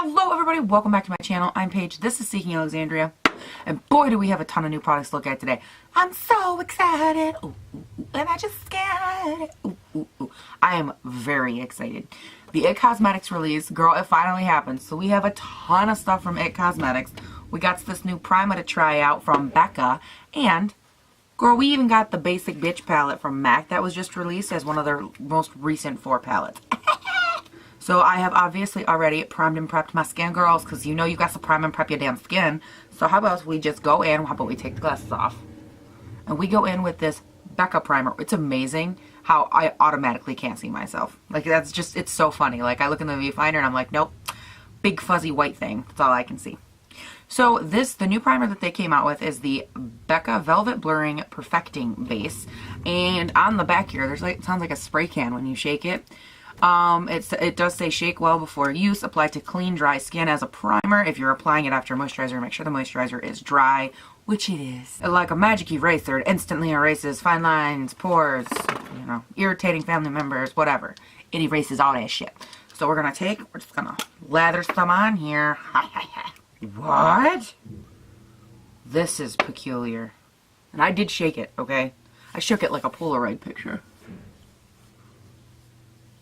Hello everybody, welcome back to my channel. I'm Paige, this is Seeking Alexandria, and boy do we have a ton of new products to look at today. I'm so excited, ooh, and I just scared. I am very excited. The IT Cosmetics release, girl, it finally happened. So we have a ton of stuff from IT Cosmetics. We got this new primer to try out from Becca, and girl, we even got the Basic Bitch palette from MAC that was just released as one of their most recent 4 palettes. So I have obviously already primed and prepped my skin, girls, because you know you got to prime and prep your damn skin. So how about we just go in, how about we take the glasses off, and we go in with this Becca primer. It's amazing how I automatically can't see myself. Like, that's just, it's so funny. Like, I look in the viewfinder and I'm like, nope, big fuzzy white thing. That's all I can see. So the new primer that they came out with is the Becca Velvet Blurring Perfecting Base. And on the back here, there's like, it sounds like a spray can when you shake it. It does say shake well before use, apply to clean, dry skin as a primer. If you're applying it after moisturizer, make sure the moisturizer is dry, which it is. Like a magic eraser, it instantly erases fine lines, pores, you know, irritating family members, whatever. It erases all that shit. So we're just gonna lather some on here. What? This is peculiar. And I did shake it, okay? I shook it like a Polaroid picture.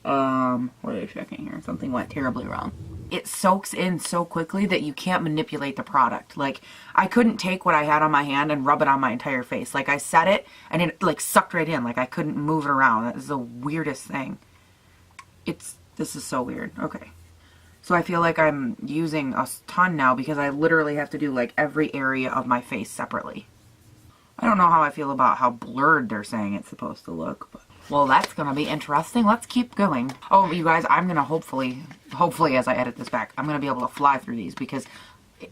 What are they checking here? Something went terribly wrong. It soaks in so quickly that you can't manipulate the product. Like, I couldn't take what I had on my hand and rub it on my entire face. Like, I set it and it like sucked right in. Like, I couldn't move it around. That is the weirdest thing. This is so weird. Okay. So I feel like I'm using a ton now because I literally have to do like every area of my face separately. I don't know how I feel about how blurred they're saying it's supposed to look, but well, that's going to be interesting. Let's keep going. Oh, you guys, I'm going to hopefully as I edit this back, I'm going to be able to fly through these because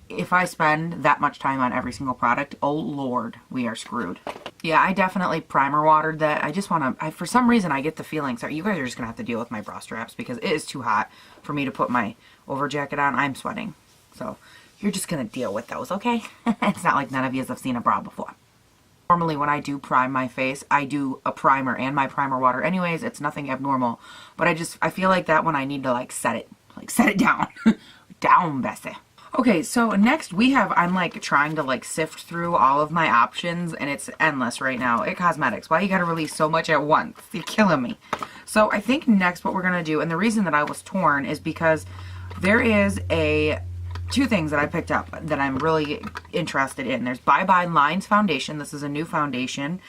if I spend that much time on every single product, oh Lord, we are screwed. Yeah, I definitely primer watered that. I just want to, for some reason, I get the feeling, sorry, you guys are just going to have to deal with my bra straps because it is too hot for me to put my over jacket on. I'm sweating. So you're just going to deal with those, okay? It's not like none of you have seen a bra before. Normally when I do prime my face, I do a primer and my primer water anyways. It's nothing abnormal. But I feel like that one I need to like set it down. Down, Bessie. Okay, so next I'm like trying to like sift through all of my options and it's endless right now. IT Cosmetics, why you gotta release so much at once? You're killing me. So I think next what we're gonna do, and the reason that I was torn is because there is two things that I picked up that I'm really interested in. There's Bye Bye Lines Foundation. This is a new foundation.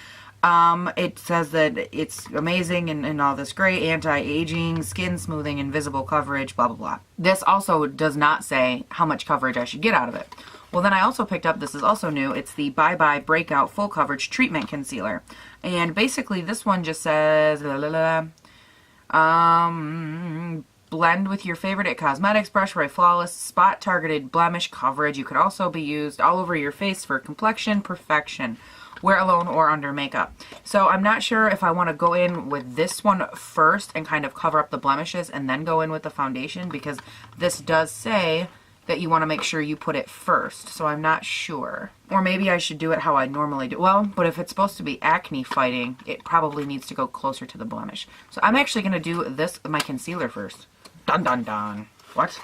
It says that it's amazing and all this great anti-aging, skin smoothing, invisible coverage, blah, blah, blah. This also does not say how much coverage I should get out of it. Well, then I also picked up, this is also new, it's the Bye Bye Breakout Full Coverage Treatment Concealer. And basically this one just says, blend with your favorite IT Cosmetics brush for a flawless spot targeted blemish coverage. You could also be used all over your face for complexion perfection. Wear alone or under makeup. So I'm not sure if I want to go in with this one first and kind of cover up the blemishes and then go in with the foundation because this does say that you want to make sure you put it first. So I'm not sure. Or maybe I should do it how I normally do. Well, but if it's supposed to be acne fighting, it probably needs to go closer to the blemish. So I'm actually going to do this, my concealer first. Dun dun dun. What?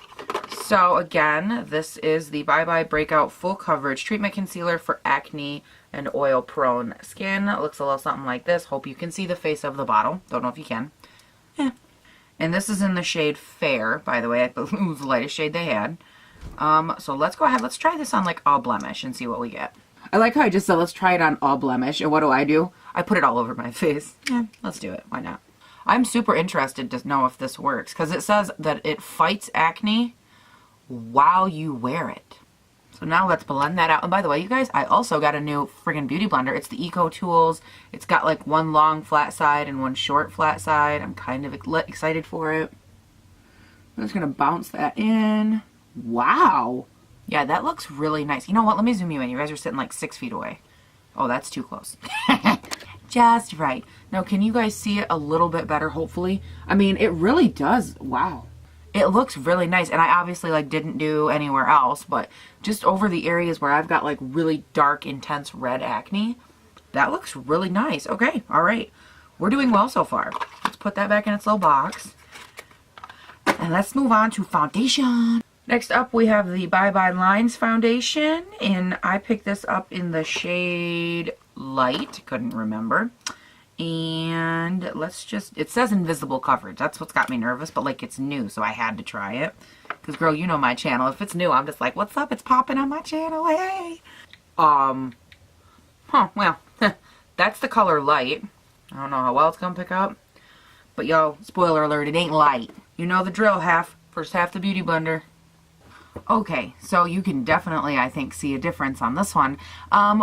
So again, this is the Bye Bye Breakout Full Coverage Treatment Concealer for acne and oil prone skin. It looks a little something like this. Hope you can see the face of the bottle. Don't know if you can. Yeah. And this is in the shade Fair, by the way. I believe it was the lightest shade they had. So let's go ahead. Let's try this on like all blemish and see what we get. I like how I just said let's try it on all blemish. And what do? I put it all over my face. Yeah, let's do it. Why not? I'm super interested to know if this works because it says that it fights acne while you wear it. So now let's blend that out. And by the way, you guys, I also got a new friggin' beauty blender. It's the Eco Tools. It's got like one long flat side and one short flat side. I'm kind of excited for it. I'm just going to bounce that in. Wow. Yeah, that looks really nice. You know what? Let me zoom you in. You guys are sitting like 6 feet away. Oh, that's too close. Just right. Now, can you guys see it a little bit better, hopefully? I mean, it really does. Wow. It looks really nice. And I obviously, like, didn't do anywhere else, but just over the areas where I've got, like, really dark, intense red acne, that looks really nice. Okay. All right. We're doing well so far. Let's put that back in its little box. And let's move on to foundation. Next up, we have the Bye Bye Lines foundation, and I picked this up in the shade Light. Couldn't remember. And let's just, it says invisible coverage. That's what's got me nervous, but like it's new, so I had to try it. Because girl, you know my channel. If it's new, I'm just like, what's up? It's popping on my channel. Hey. Well, that's the color Light. I don't know how well it's gonna pick up. But yo, spoiler alert, it ain't light. You know the drill, first half the Beauty Blender. Okay, so you can definitely, I think, see a difference on this one.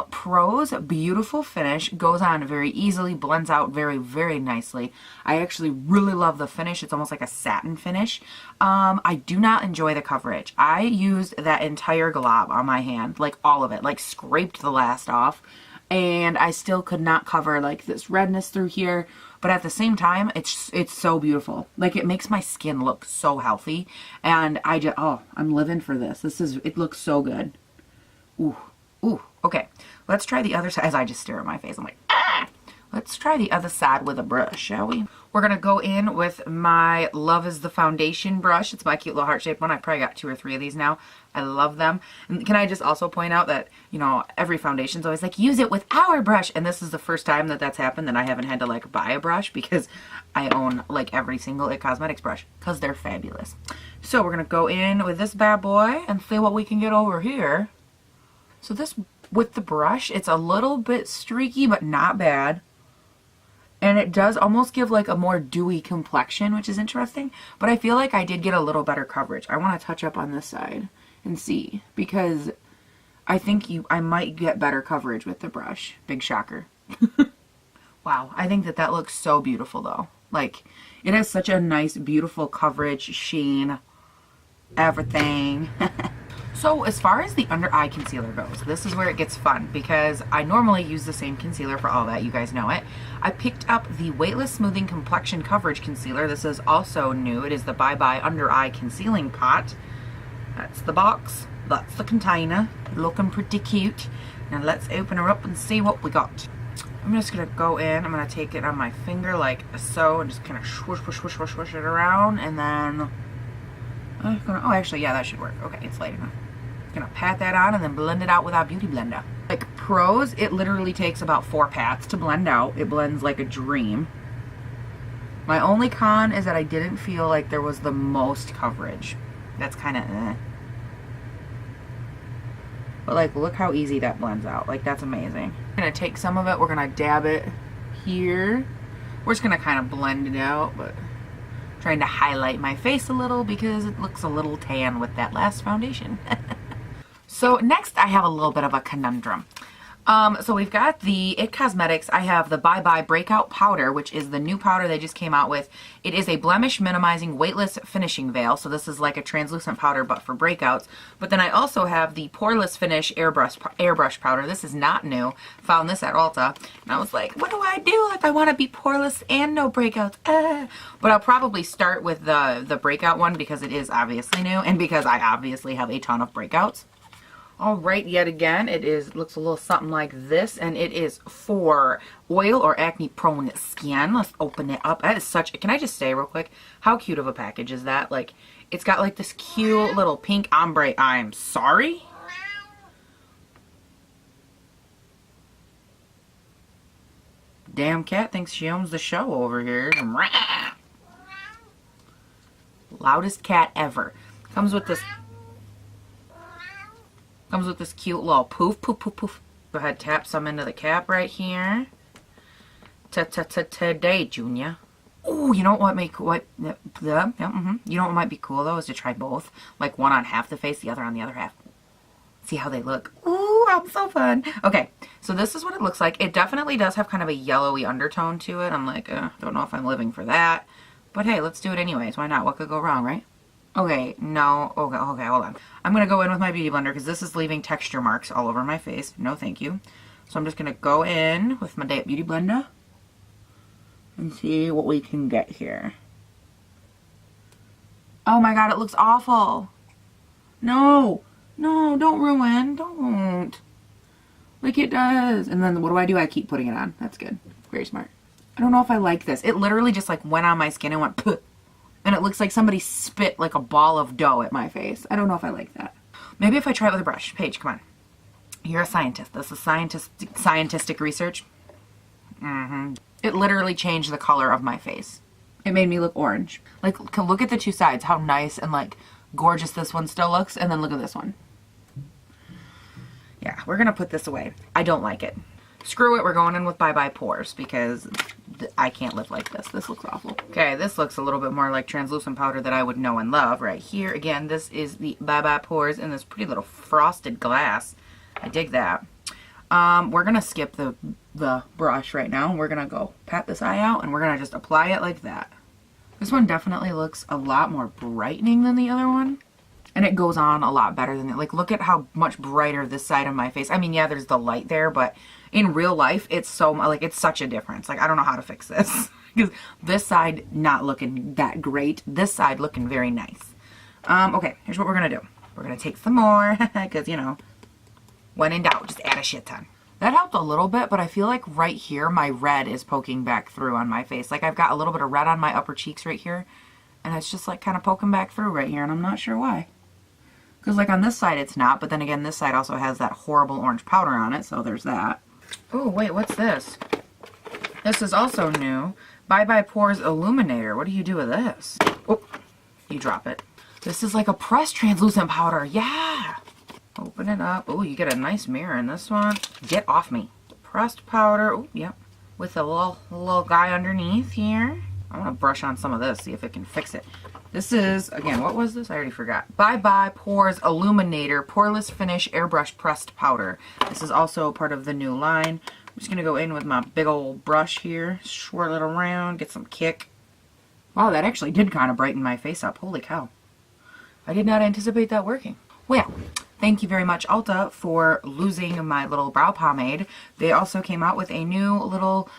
Pro's beautiful finish, goes on very easily, blends out very, very nicely. I actually really love the finish. It's almost like a satin finish. I do not enjoy the coverage. I used that entire glob on my hand, like all of it, like scraped the last off, and I still could not cover like this redness through here. But at the same time, it's so beautiful. Like, it makes my skin look so healthy. And I just, oh, I'm living for this. It looks so good. Ooh, ooh. Okay, let's try the other side. As I just stare at my face, I'm like, ah! Let's try the other side with a brush, shall we? We're going to go in with my Love is the Foundation brush. It's my cute little heart-shaped one. I probably got 2 or 3 of these now. I love them. And can I just also point out that, you know, every foundation's always like, use it with our brush. And this is the first time that that's happened that I haven't had to, like, buy a brush because I own, like, every single IT Cosmetics brush because they're fabulous. So we're going to go in with this bad boy and see what we can get over here. So this, with the brush, it's a little bit streaky, but not bad. And it does almost give like a more dewy complexion, which is interesting. But I feel like I did get a little better coverage. I want to touch up on this side and see, because I think I might get better coverage with the brush. Big shocker. Wow, I think that looks so beautiful though. Like, it has such a nice, beautiful coverage, sheen, everything. So as far as the under eye concealer goes, this is where it gets fun because I normally use the same concealer for all that. You guys know it. I picked up the Weightless Smoothing Complexion Coverage Concealer. This is also new. It is the Bye Bye Under Eye Concealing Pot. That's the box. That's the container. Looking pretty cute. Now let's open her up and see what we got. I'm just going to go in. I'm going to take it on my finger like so and just kind of swoosh, swoosh, swoosh, swoosh, swoosh it around. And then oh, actually, yeah, that should work. Okay, it's light enough. Gonna pat that on and then blend it out with our Beauty Blender. Like Pro's, it literally takes about 4 pats to blend out. It blends like a dream. My only con is that I didn't feel like there was the most coverage. That's kind of eh. But like, look how easy that blends out. Like, that's amazing. I'm gonna take some of it. We're gonna dab it here. We're just gonna kind of blend it out, but trying to highlight my face a little because it looks a little tan with that last foundation. So next I have a little bit of a conundrum. So we've got the IT Cosmetics. I have the Bye Bye Breakout Powder, which is the new powder they just came out with. It is a blemish minimizing weightless finishing veil. So this is like a translucent powder but for breakouts. But then I also have the Poreless Finish airbrush powder. This is not new. Found this at Ulta. And I was like, what do I do if I want to be poreless and no breakouts? But I'll probably start with the breakout one because it is obviously new and because I obviously have a ton of breakouts. Alright, yet again, looks a little something like this, and it is for oil or acne prone skin. Let's open it up. That is can I just say real quick, how cute of a package is that? Like, it's got like this cute little pink ombre, I'm sorry? Damn cat thinks she owns the show over here. Loudest cat ever. Comes with this cute little poof, poof, poof, poof. Go ahead, tap some into the cap right here. Today, Junior. Oh, you know what might you know what might be cool though is to try both, like one on half the face, the other on the other half. See how they look. Ooh, I'm so fun. Okay, so this is what it looks like. It definitely does have kind of a yellowy undertone to it. I'm like, don't know if I'm living for that, but hey, let's do it anyways. Why not? What could go wrong, right? Okay, no, okay, hold on. I'm going to go in with my Beauty Blender because this is leaving texture marks all over my face. No, thank you. So I'm just going to go in with my Beauty Blender and see what we can get here. Oh my god, it looks awful. No, don't ruin, don't. Like it does. And then what do? I keep putting it on. That's good. Very smart. I don't know if I like this. It literally just like went on my skin and went, puh. And it looks like somebody spit like a ball of dough at my face. I don't know if I like that. Maybe if I try it with a brush. Paige, come on. You're a scientist. This is scientific research. It literally changed the color of my face. It made me look orange. Like, look at the two sides. How nice and, like, gorgeous this one still looks. And then look at this one. Yeah, we're going to put this away. I don't like it. Screw it. We're going in with Bye Bye Pores because I can't live like this. This looks awful. Okay, this looks a little bit more like translucent powder that I would know and love right here. Again, this is the Bye Bye Pores in this pretty little frosted glass. I dig that. We're going to skip the brush right now. We're going to go pat this eye out and we're going to just apply it like that. This one definitely looks a lot more brightening than the other one. And it goes on a lot better than it. Like, look at how much brighter this side of my face. I mean, yeah, there's the light there, but in real life, it's so, like, it's such a difference. Like, I don't know how to fix this. Because this side not looking that great. This side looking very nice. Okay, here's what we're going to do. We're going to take some more. Because, you know, when in doubt, just add a shit ton. That helped a little bit, but I feel like right here, my red is poking back through on my face. Like, I've got a little bit of red on my upper cheeks right here. And it's just, like, kind of poking back through right here. And I'm not sure why. Because, like, on this side it's not, but then again, this side also has that horrible orange powder on it, so there's that. Oh, wait, what's this? This is also new. Bye Bye Pores Illuminator. What do you do with this? Oh, you drop it. This is like a pressed translucent powder. Yeah! Open it up. Oh, you get a nice mirror in this one. Get off me. Pressed powder. Oh, yep. With a little guy underneath here. I want to brush on some of this, see if it can fix it. This is, again, what was this? I already forgot. Bye Bye Pores Illuminator Poreless Finish Airbrush Pressed Powder. This is also part of the new line. I'm just going to go in with my big old brush here. Swirl it around, get some kick. Wow, that actually did kind of brighten my face up. Holy cow. I did not anticipate that working. Well, thank you very much, Ulta, for losing my little brow pomade. They also came out with a new little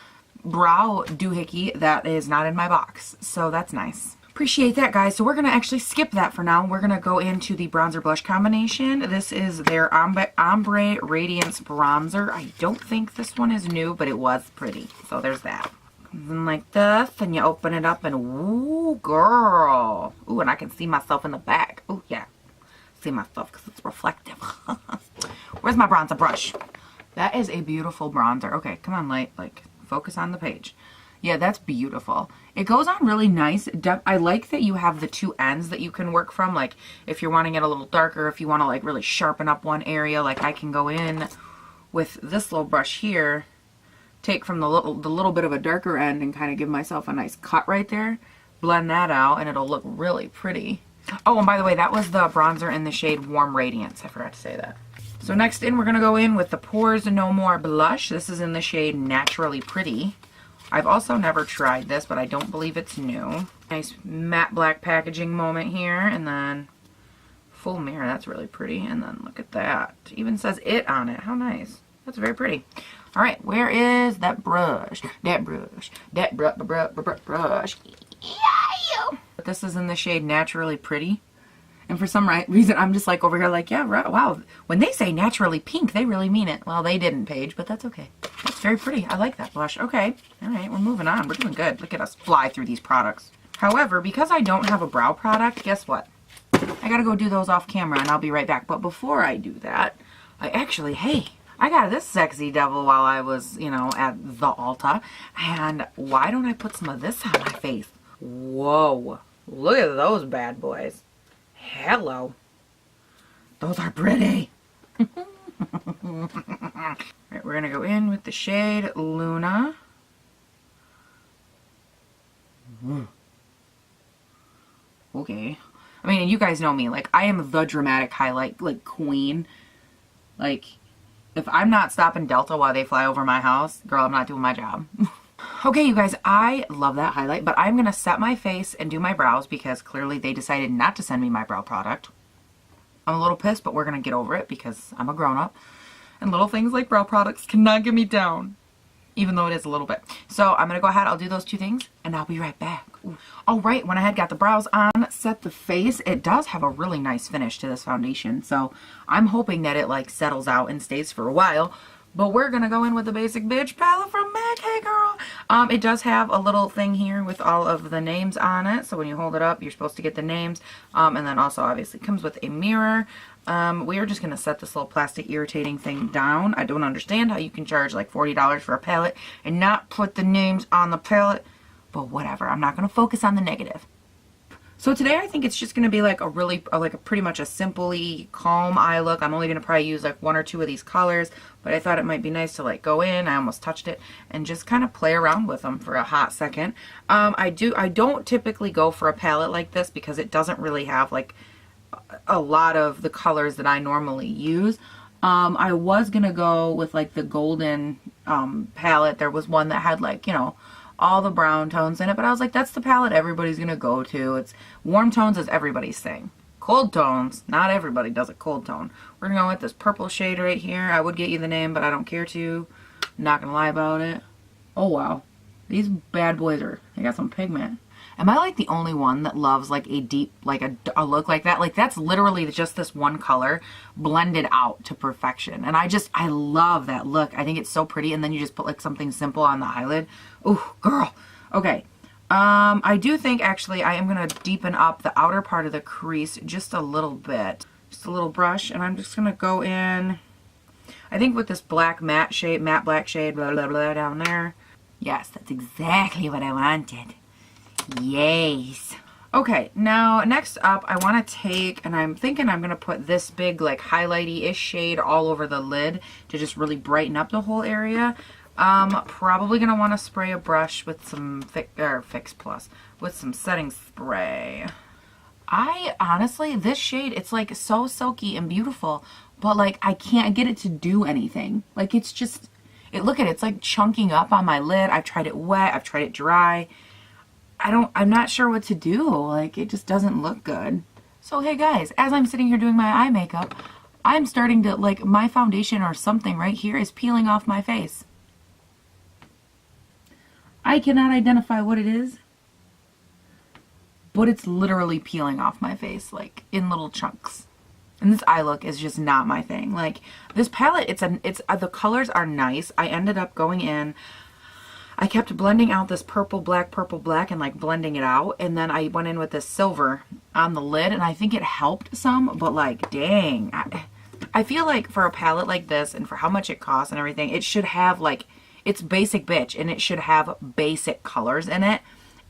brow doohickey that is not in my box. So that's nice. Appreciate that, guys. So we're going to actually skip that for now. We're going to go into the bronzer blush combination. This is their Ombre Radiance Bronzer. I don't think this one is new, but it was pretty. So there's that. Comes in like this, and you open it up, and ooh, girl. Ooh, and I can see myself in the back. Ooh, yeah. See myself because it's reflective. Where's my bronzer brush? That is a beautiful bronzer. Okay, come on, light. Like, focus on the page. Yeah, that's beautiful. It goes on really nice. I like that you have the two ends that you can work from. Like, if you're wanting it a little darker, if you want to, like, really sharpen up one area, like, I can go in with this little brush here, take from the little bit of a darker end and kind of give myself a nice cut right there. Blend that out, and it'll look really pretty. Oh, and by the way, that was the bronzer in the shade Warm Radiance. I forgot to say that. So next in, we're going to go in with the Pores No More blush. This is in the shade Naturally Pretty. I've also never tried this, but I don't believe it's new. Nice matte black packaging moment here, and then full mirror. That's really pretty. And then look at that. It even says it on it. How nice. That's very pretty. All right, where is that brush? That brush. That brush. Yeah! But this is in the shade Naturally Pretty. And for some reason, I'm just like over here like, yeah, wow. When they say naturally pink, they really mean it. Well, they didn't, Paige, but that's okay. It's very pretty. I like that blush. Okay. All right, we're moving on. We're doing good. Look at us fly through these products. However, because I don't have a brow product, guess what? I got to go do those off camera, and I'll be right back. But before I do that, I got this sexy devil while I was, you know, at the Ulta. And why don't I put some of this on my face? Whoa. Look at those bad boys. Hello. Those are pretty. Alright, we're going to go in with the shade Luna. Okay. I mean, you guys know me. Like, I am the dramatic highlight, like, queen. Like, if I'm not stopping Delta while they fly over my house, girl, I'm not doing my job. Okay, you guys, I love that highlight, but I'm going to set my face and do my brows because clearly they decided not to send me my brow product. I'm a little pissed, but we're going to get over it because I'm a grown-up. And little things like brow products cannot get me down, even though it is a little bit. So I'm going to go ahead, I'll do those two things, and I'll be right back. Ooh. All right, when I had got the brows on, set the face, it does have a really nice finish to this foundation. So I'm hoping that it, like, settles out and stays for a while. But we're going to go in with the Basic Bitch palette from MAC. Hey, girl. It does have a little thing here with all of the names on it. So when you hold it up, you're supposed to get the names. And then also obviously comes with a mirror. We are just going to set this little plastic irritating thing down. I don't understand how you can charge like $40 for a palette and not put the names on the palette. But whatever, I'm not going to focus on the negative. So today I think it's just going to be like a pretty much a simply calm eye look. I'm only going to probably use like 1 or 2 of these colors, but I thought it might be nice to like go in, I almost touched it, and just kind of play around with them for a hot second. I don't typically go for a palette like this because it doesn't really have like a lot of the colors that I normally use. I was going to go with like the golden palette. There was one that had like, you know, all the brown tones in it, but I was like, that's the palette everybody's gonna go to. It's warm tones is everybody's thing. Cold tones, not everybody does a cold tone. We're gonna go with this purple shade right here. I would get you the name, but I don't care to. I'm not gonna lie about it. Oh wow, these bad boys they got some pigment. Am I like the only one that loves like a deep, like a look like that? Like that's literally just this one color blended out to perfection. And I love that look. I think it's so pretty. And then you just put like something simple on the eyelid. Oh, girl. Okay. I do think actually I am going to deepen up the outer part of the crease just a little bit. Just a little brush. And I'm just going to go in, I think with this black matte black shade, blah, blah, blah, down there. Yes, that's exactly what I wanted. Yes. Okay, now next up I want to take, and I'm thinking I'm going to put this big like highlighty-ish shade all over the lid to just really brighten up the whole area. Probably going to want to spray a brush with some Fix Plus with some setting spray. I honestly, this shade, it's like so silky and beautiful, but like I can't get it to do anything. Like it's just, look at it, it's like chunking up on my lid. I've tried it wet, I've tried it dry. I'm not sure what to do. Like, it just doesn't look good. So, hey guys, as I'm sitting here doing my eye makeup, I'm starting to, like, my foundation or something right here is peeling off my face. I cannot identify what it is, but it's literally peeling off my face, like, in little chunks. And this eye look is just not my thing. Like, this palette, the colors are nice. I ended up going in, I kept blending out this purple, black, and like blending it out. And then I went in with this silver on the lid and I think it helped some, but like, dang. I feel like for a palette like this and for how much it costs and everything, it should have like, it's basic bitch and it should have basic colors in it.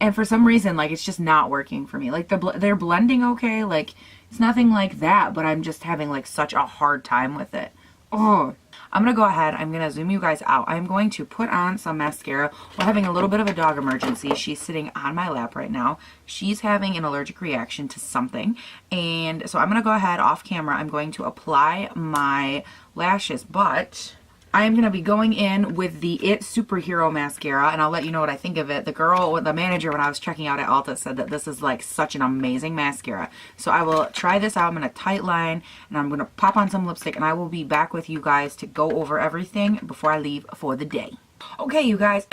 And for some reason, like, it's just not working for me. Like, they're blending okay. Like, it's nothing like that, but I'm just having like such a hard time with it. Oh, I'm going to go ahead. I'm going to zoom you guys out. I'm going to put on some mascara. We're having a little bit of a dog emergency. She's sitting on my lap right now. She's having an allergic reaction to something. And so I'm going to go ahead off camera. I'm going to apply my lashes, but I am going to be going in with the It Superhero Mascara, and I'll let you know what I think of it. The manager, when I was checking out at Ulta, said that this is like such an amazing mascara. So I will try this out. I'm going to tight line, and I'm going to pop on some lipstick, and I will be back with you guys to go over everything before I leave for the day. Okay, you guys.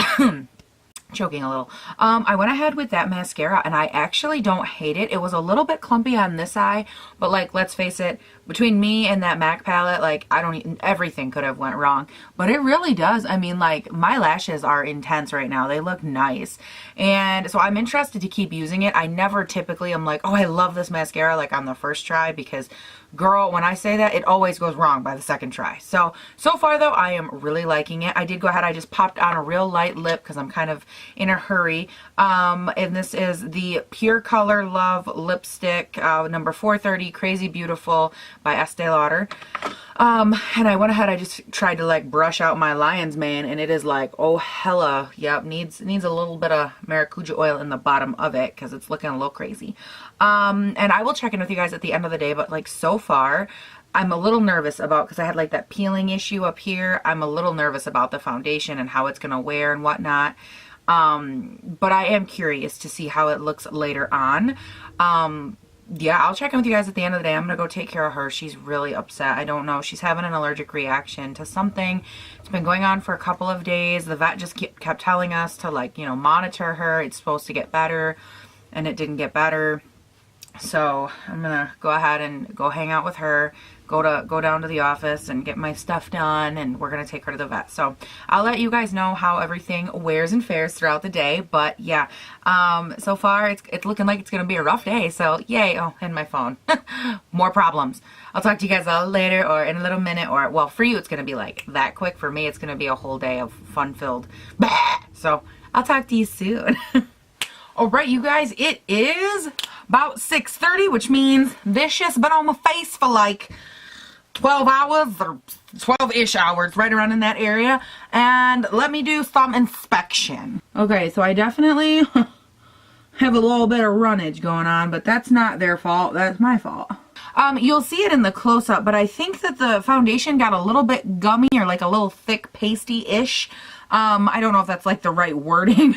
Choking a little. I went ahead with that mascara and I actually don't hate it. It was a little bit clumpy on this eye, but like, let's face it, between me and that MAC palette, like, everything could have went wrong, but it really does. I mean, like, my lashes are intense right now. They look nice. And so I'm interested to keep using it. I never typically am like, oh, I love this mascara, like on the first try, because girl, when I say that, it always goes wrong by the second try. So far though, I am really liking it. I did go ahead, I just popped on a real light lip because I'm kind of in a hurry. And this is the Pure Color Love lipstick, number 430, Crazy Beautiful by Estee Lauder. And I went ahead, I just tried to like brush out my lion's mane, and it is like, oh hella, yep, needs a little bit of maracuja oil in the bottom of it because it's looking a little crazy. And I will check in with you guys at the end of the day, but like so far, I'm a little nervous about, because I had like that peeling issue up here, I'm a little nervous about the foundation and how it's going to wear and whatnot. But I am curious to see how it looks later on. Yeah, I'll check in with you guys at the end of the day. I'm going to go take care of her. She's really upset. I don't know. She's having an allergic reaction to something. It's been going on for a couple of days. The vet just kept telling us to, like, you know, monitor her. It's supposed to get better, and it didn't get better. So I'm gonna go ahead and go hang out with her, go down to the office and get my stuff done, and we're gonna take her to the vet. So I'll let you guys know how everything wears and fares throughout the day. But yeah, so far it's looking like it's gonna be a rough day. So yay! Oh, and my phone, more problems. I'll talk to you guys all later, or in a little minute, or well, for you it's gonna be like that quick. For me, it's gonna be a whole day of fun-filled. So I'll talk to you soon. All right, you guys, it is about 6:30, which means this shit's been on my face for like 12 hours or 12-ish hours, right around in that area. And let me do some inspection. Okay, so I definitely have a little bit of runnage going on, but that's not their fault. That's my fault. You'll see it in the close-up, but I think that the foundation got a little bit gummy or like a little thick pasty-ish. I don't know if that's like the right wording.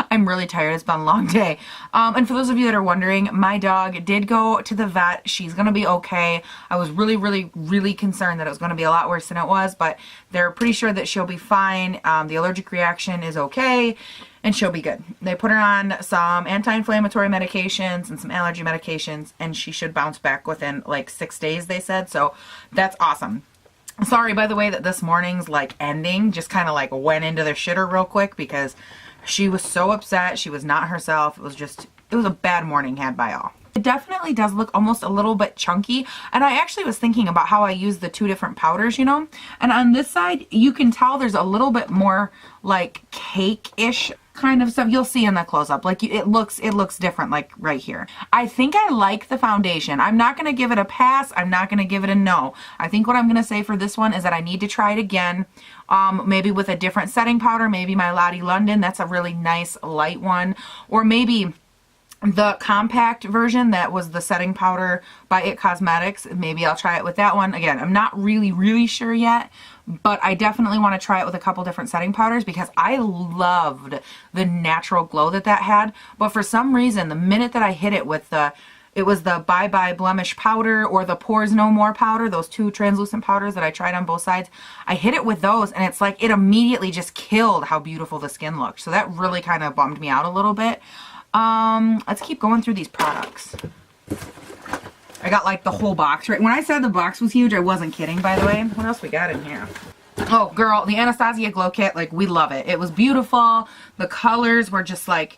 I'm really tired. It's been a long day. And for those of you that are wondering, my dog did go to the vet. She's going to be okay. I was really concerned that it was going to be a lot worse than it was, but they're pretty sure that she'll be fine. The allergic reaction is okay, and she'll be good. They put her on some anti-inflammatory medications and some allergy medications, and she should bounce back within like 6 days, they said. So that's awesome. Sorry, by the way, that this morning's like ending just kind of like went into the shitter real quick because she was so upset. She was not herself. It was a bad morning had by all. It definitely does look almost a little bit chunky. And I actually was thinking about how I use the two different powders, you know. And on this side, you can tell there's a little bit more like cake-ish kind of stuff. You'll see in the close-up. Like it looks different, like right here. I think I like the foundation. I'm not going to give it a pass. I'm not going to give it a no. I think what I'm going to say for this one is that I need to try it again. Maybe with a different setting powder. Maybe my Lottie London. That's a really nice light one. Or maybe the compact version that was the setting powder by It Cosmetics. Maybe I'll try it with that one. Again, I'm not really sure yet, but I definitely want to try it with a couple different setting powders because I loved the natural glow that had. But for some reason, the minute that I hit it with it was the Bye Bye Blemish powder or the Pores No More powder, those two translucent powders that I tried on both sides. I hit it with those and it's like it immediately just killed how beautiful the skin looked. So that really kind of bummed me out a little bit. Let's keep going through these products. I got like the whole box, right? When I said the box was huge, I wasn't kidding, by the way. What else we got in here? Oh, girl, the Anastasia Glow Kit, like, we love it. It was beautiful. The colors were just like,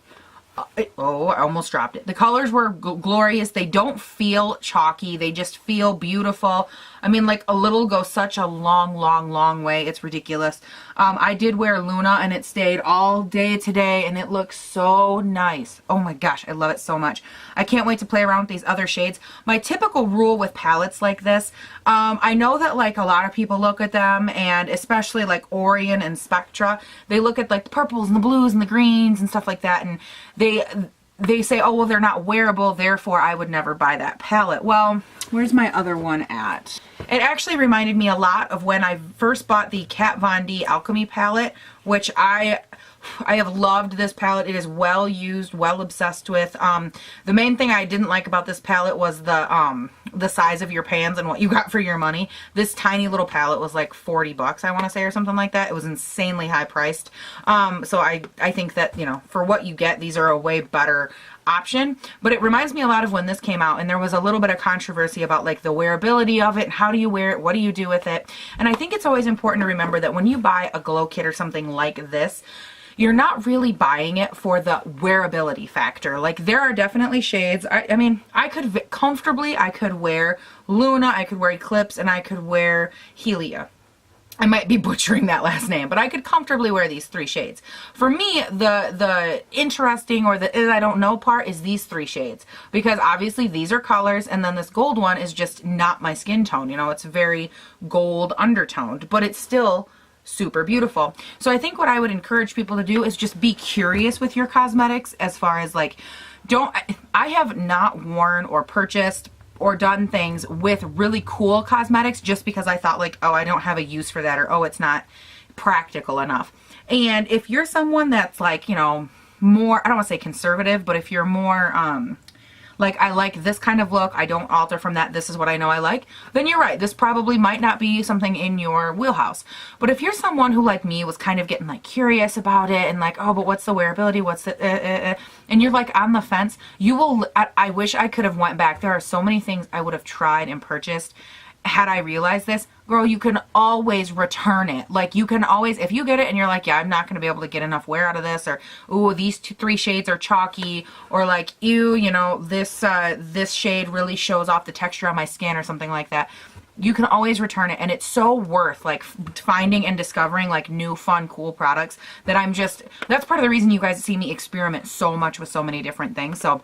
oh, I almost dropped it. The colors were glorious. They don't feel chalky. They just feel beautiful. I mean, like, a little goes such a long way. It's ridiculous. I did wear Luna, and it stayed all day today, and it looks so nice. Oh my gosh, I love it so much. I can't wait to play around with these other shades. My typical rule with palettes like this, I know that, like, a lot of people look at them, and especially, like, Orion and Spectra, they look at, like, the purples and the blues and the greens and stuff like that, and they say, oh, well, they're not wearable, therefore I would never buy that palette. Well, where's my other one at? It actually reminded me a lot of when I first bought the Kat Von D Alchemy palette, which I have loved this palette. It is well used, well obsessed with. The main thing I didn't like about this palette was the size of your pans and what you got for your money. This tiny little palette was like 40 bucks, I want to say, or something like that. It was insanely high priced. So I think that, you know, for what you get, these are a way better option. But it reminds me a lot of when this came out, and there was a little bit of controversy about like the wearability of it and how do you wear it, what do you do with it. And I think it's always important to remember that when you buy a glow kit or something like this, you're not really buying it for the wearability factor. Like, there are definitely shades. I mean, I could wear Luna, I could wear Eclipse, and I could wear Helia. I might be butchering that last name, but I could comfortably wear these three shades. For me, the interesting or the I don't know part is these three shades, because obviously these are colors, and then this gold one is just not my skin tone. You know, it's very gold undertoned, but it's still super beautiful. So I think what I would encourage people to do is just be curious with your cosmetics, as far as like, I have not worn or purchased or done things with really cool cosmetics just because I thought like, oh, I don't have a use for that, or oh, it's not practical enough. And if you're someone that's like, you know, more, I don't want to say conservative, but if you're more like I like this kind of look, I don't alter from that, this is what I know I like, then you're right, this probably might not be something in your wheelhouse. But if you're someone who, like me, was kind of getting like curious about it and like, oh, but what's the wearability, what's the and you're like on the fence, you will, I wish I could have went back. There are so many things I would have tried and purchased had I realized this. Girl, you can always return it. Like, you can always, if you get it and you're like, yeah, I'm not going to be able to get enough wear out of this, or, ooh, these 3 shades are chalky, or like, ew, you know, this shade really shows off the texture on my skin, or something like that. You can always return it, and it's so worth like finding and discovering like new, fun, cool products that that's part of the reason you guys see me experiment so much with so many different things. So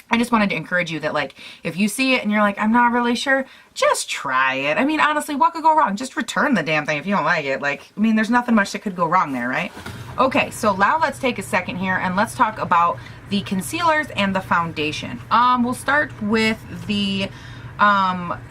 I just wanted to encourage you that, like, if you see it and you're like, I'm not really sure, just try it. I mean, honestly, what could go wrong? Just return the damn thing if you don't like it. Like, I mean, there's nothing much that could go wrong there, right? Okay, so now let's take a second here and let's talk about the concealers and the foundation. We'll start with the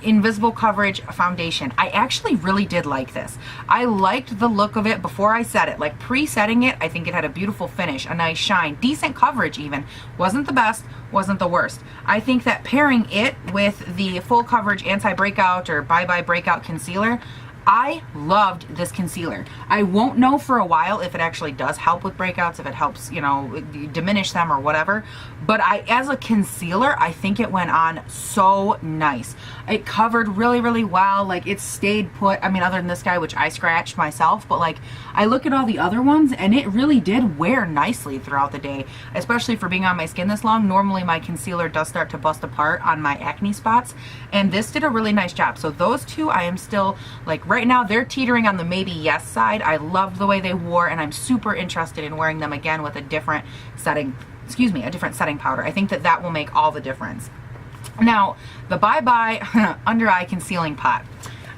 Invisible Coverage Foundation. I actually really did like this. I liked the look of it before I set it. Like, pre-setting it, I think it had a beautiful finish, a nice shine, decent coverage even. Wasn't the best, wasn't the worst. I think that pairing it with the Full Coverage Anti-Breakout or Bye Bye Breakout Concealer, I loved this concealer. I won't know for a while if it actually does help with breakouts, if it helps, you know, diminish them or whatever. But as a concealer, I think it went on so nice. It covered really, really well. Like, it stayed put. I mean, other than this guy, which I scratched myself, but like, I look at all the other ones and it really did wear nicely throughout the day, especially for being on my skin this long. Normally my concealer does start to bust apart on my acne spots, and this did a really nice job. So those two, I am still like, right now they're teetering on the maybe yes side. I loved the way they wore, and I'm super interested in wearing them again with a different setting, a different setting powder. I think that will make all the difference. Now, the Bye Bye Under Eye Concealing Pot.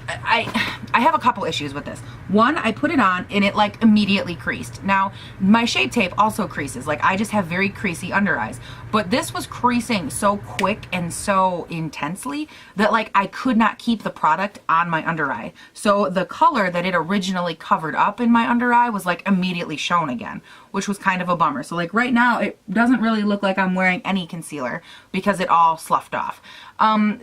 I have a couple issues with this. One, I put it on and it like immediately creased. Now, my Shape Tape also creases. Like, I just have very creasy under eyes. But this was creasing so quick and so intensely that like I could not keep the product on my under eye. So the color that it originally covered up in my under eye was like immediately shown again, which was kind of a bummer. So like right now it doesn't really look like I'm wearing any concealer because it all sloughed off.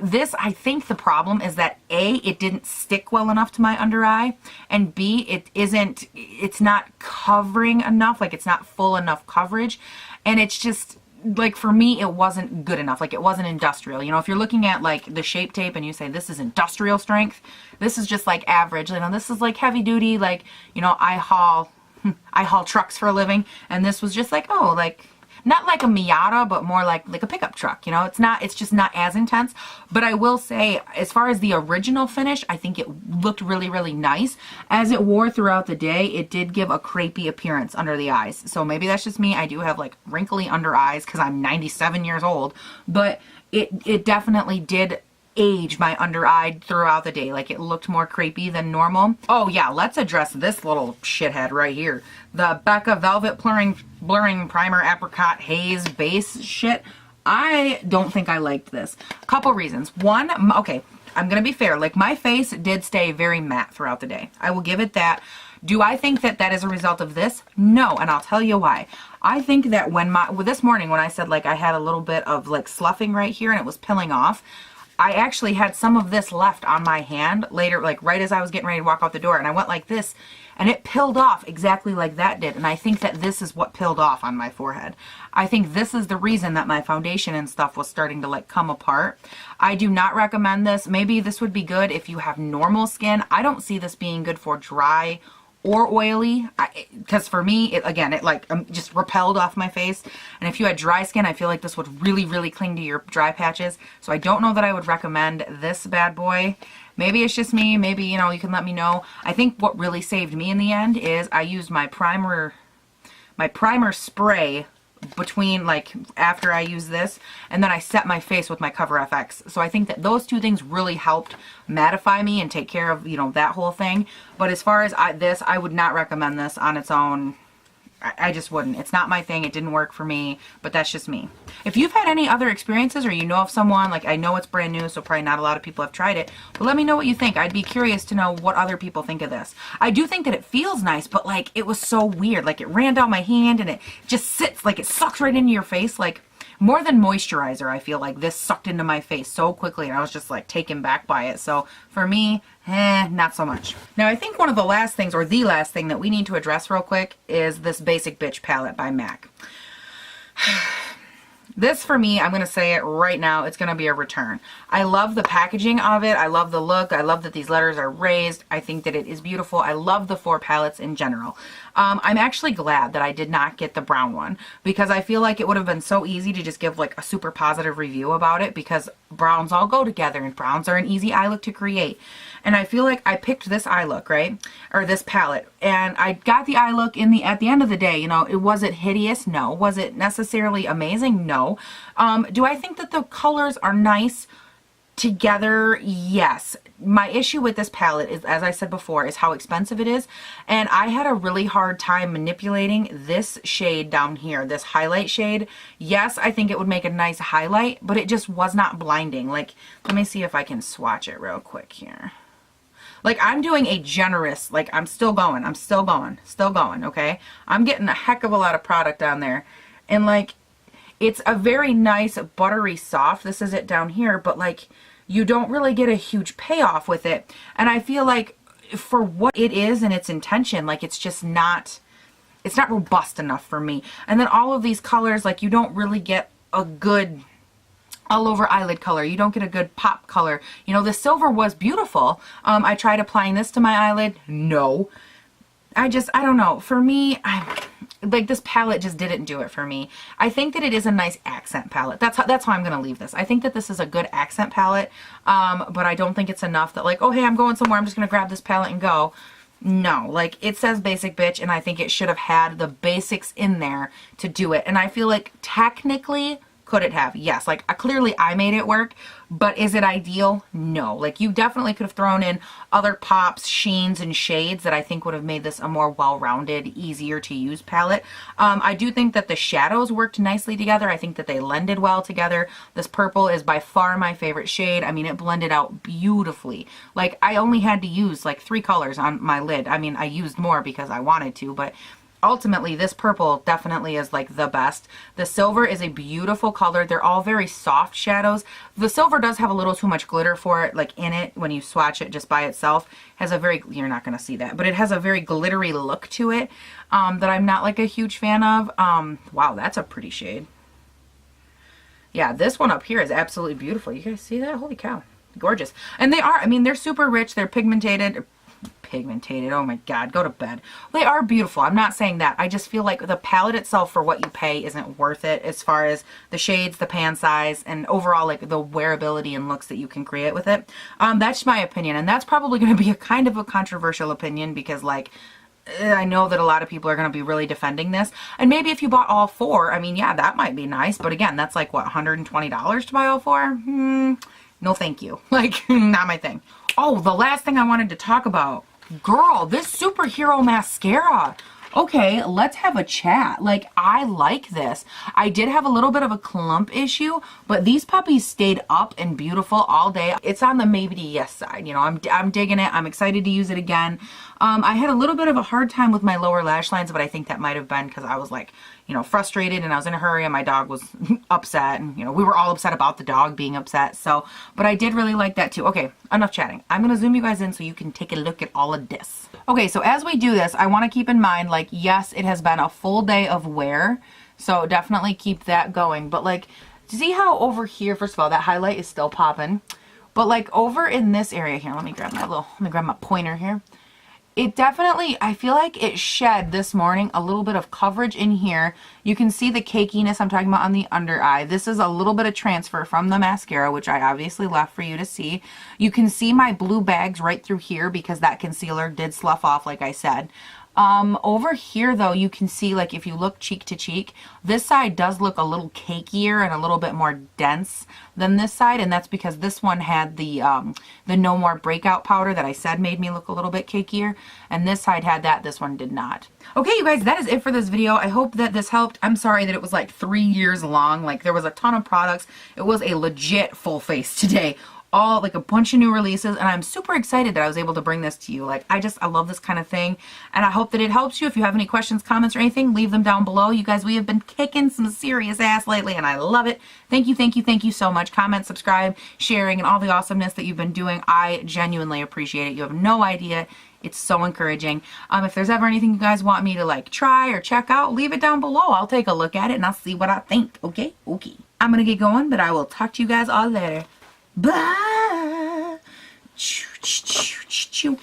This, I think the problem is that A, it didn't stick well enough to my under eye, and B, it's not covering enough, like it's not full enough coverage, and it's just, like, for me, it wasn't good enough. Like, it wasn't industrial. You know, if you're looking at like the Shape Tape and you say this is industrial strength, this is just like average. You know, this is like heavy duty, like, you know, I haul trucks for a living, and this was just like, oh, like, not like a Miata, but more like a pickup truck. You know, it's just not as intense. But I will say, as far as the original finish, I think it looked really, really nice. As it wore throughout the day, it did give a crepey appearance under the eyes. So maybe that's just me. I do have like wrinkly under eyes because I'm 97 years old. But it definitely did age my under eye throughout the day. Like, it looked more crepey than normal. Oh yeah, let's address this little shithead right here. The Becca Velvet Blurring Primer Apricot Haze Base shit. I don't think I liked this. A couple reasons. One, okay, I'm gonna be fair. Like, my face did stay very matte throughout the day. I will give it that. Do I think that is a result of this? No, and I'll tell you why. I think that this morning when I said like I had a little bit of like sloughing right here and it was pilling off, I actually had some of this left on my hand later, like right as I was getting ready to walk out the door, and I went like this and it pilled off exactly like that did. And I think that this is what pilled off on my forehead. I think this is the reason that my foundation and stuff was starting to like come apart. I do not recommend this. Maybe this would be good if you have normal skin. I don't see this being good for dry or oily, because for me, it like just repelled off my face. And if you had dry skin, I feel like this would really, really cling to your dry patches. So I don't know that I would recommend this bad boy. Maybe it's just me. Maybe, you know, you can let me know. I think what really saved me in the end is I used my primer spray between, like, after I use this, and then I set my face with my Cover FX. So I think that those two things really helped mattify me and take care of, you know, that whole thing. But as far as I would not recommend this on its own. I just wouldn't. It's not my thing. It didn't work for me, but that's just me. If you've had any other experiences, or you know of someone, like, I know it's brand new, so probably not a lot of people have tried it, but let me know what you think. I'd be curious to know what other people think of this. I do think that it feels nice, but like, it was so weird. Like, it ran down my hand and it just sits, like, it sucks right into your face. Like, more than moisturizer, I feel like this sucked into my face so quickly and I was just like taken back by it. So for me, not so much. Now I think one of the last things, or the last thing that we need to address real quick is this Basic Bitch palette by MAC. This, for me, I'm going to say it right now, it's going to be a return. I love the packaging of it. I love the look. I love that these letters are raised. I think that it is beautiful. I love the 4 palettes in general. I'm actually glad that I did not get the brown one because I feel like it would have been so easy to just give like a super positive review about it because browns all go together and browns are an easy eye look to create. And I feel like I picked this eye look, right? Or this palette. And I got the eye look at the end of the day, you know, was it hideous? No. Was it necessarily amazing? No. Do I think that the colors are nice together? Yes. My issue with this palette is, as I said before, is how expensive it is. And I had a really hard time manipulating this shade down here, this highlight shade. Yes, I think it would make a nice highlight, but it just was not blinding. Like, let me see if I can swatch it real quick here. Like, I'm doing a generous, like, I'm still going, okay? I'm getting a heck of a lot of product on there. And, like, it's a very nice, buttery soft. This is it down here, but, like, you don't really get a huge payoff with it. And I feel like for what it is and its intention, like, it's just not, it's not robust enough for me. And then all of these colors, like, you don't really get a good all over eyelid color. You don't get a good pop color. You know, the silver was beautiful. I tried applying this to my eyelid. No. I don't know. For me, like, this palette just didn't do it for me. I think that it is a nice accent palette. That's how I'm going to leave this. I think that this is a good accent palette, but I don't think it's enough that, like, oh, hey, I'm going somewhere. I'm just going to grab this palette and go. No, like, it says Basic Bitch, and I think it should have had the basics in there to do it. And I feel like technically, could it have? Yes. Like, clearly I made it work, but is it ideal? No. Like, you definitely could have thrown in other pops, sheens, and shades that I think would have made this a more well-rounded, easier to use palette. I do think that the shadows worked nicely together. I think that they blended well together. This purple is by far my favorite shade. I mean, it blended out beautifully. Like, I only had to use like 3 colors on my lid. I mean, I used more because I wanted to, but ultimately, this purple definitely is like the best. The silver is a beautiful color. They're all very soft shadows. The silver does have a little too much glitter for it, like in it, when you swatch it just by itself. Has a very, you're not going to see that, but it has a very glittery look to it that I'm not like a huge fan of. Wow, that's a pretty shade. Yeah, this one up here is absolutely beautiful. You guys see that? Holy cow. Gorgeous. And they are, I mean, they're super rich. They're pigmented, oh my god, go to bed. They are beautiful. I'm not saying that. I just feel like the palette itself for what you pay isn't worth it as far as the shades, the pan size, and overall like the wearability and looks that you can create with it. That's my opinion, and that's probably going to be a kind of a controversial opinion because, like, I know that a lot of people are going to be really defending this. And maybe if you bought all 4, I mean, yeah, that might be nice. But again, that's like, what, $120 to buy all 4? No thank you. Like, not my thing. Oh, the last thing I wanted to talk about. Girl, this superhero mascara. Okay, let's have a chat. Like, I like this. I did have a little bit of a clump issue, but these puppies stayed up and beautiful all day. It's on the maybe to yes side. You know, I'm digging it. I'm excited to use it again. I had a little bit of a hard time with my lower lash lines, but I think that might have been because I was like, you know, frustrated and I was in a hurry and my dog was upset and, you know, we were all upset about the dog being upset. So, but I did really like that too. Okay, enough chatting. I'm going to zoom you guys in so you can take a look at all of this. Okay, so as we do this, I want to keep in mind, like, yes, it has been a full day of wear. So definitely keep that going. But like, see how over here, first of all, that highlight is still popping. But like over in this area here, let me grab my pointer here. It definitely, I feel like it shed this morning a little bit of coverage in here. You can see the cakiness I'm talking about on the under eye. This is a little bit of transfer from the mascara, which I obviously left for you to see. You can see my blue bags right through here because that concealer did slough off, like I said. Over here though, you can see, like, if you look cheek to cheek, this side does look a little cakier and a little bit more dense than this side, and that's because this one had the No More Breakout powder that I said made me look a little bit cakier, and this side had that, this one did not. Okay, you guys, that is it for this video. I hope that this helped. I'm sorry that it was like 3 years long. Like, there was a ton of products. It was a legit full face today. all like a bunch of new releases, and I'm super excited that I was able to bring this to you. Like, I love this kind of thing, and I hope that it helps you. If you have any questions, comments, or anything, leave them down below. You guys, we have been kicking some serious ass lately, and I love it. Thank you, thank you, thank you so much. Comment, subscribe, sharing, and all the awesomeness that you've been doing. I genuinely appreciate it. You have no idea. It's so encouraging. If there's ever anything you guys want me to like try or check out, leave it down below. I'll take a look at it and I'll see what I think. Okay? Okay. I'm gonna get going, but I will talk to you guys all later. Bye. Choo, choo, choo, choo.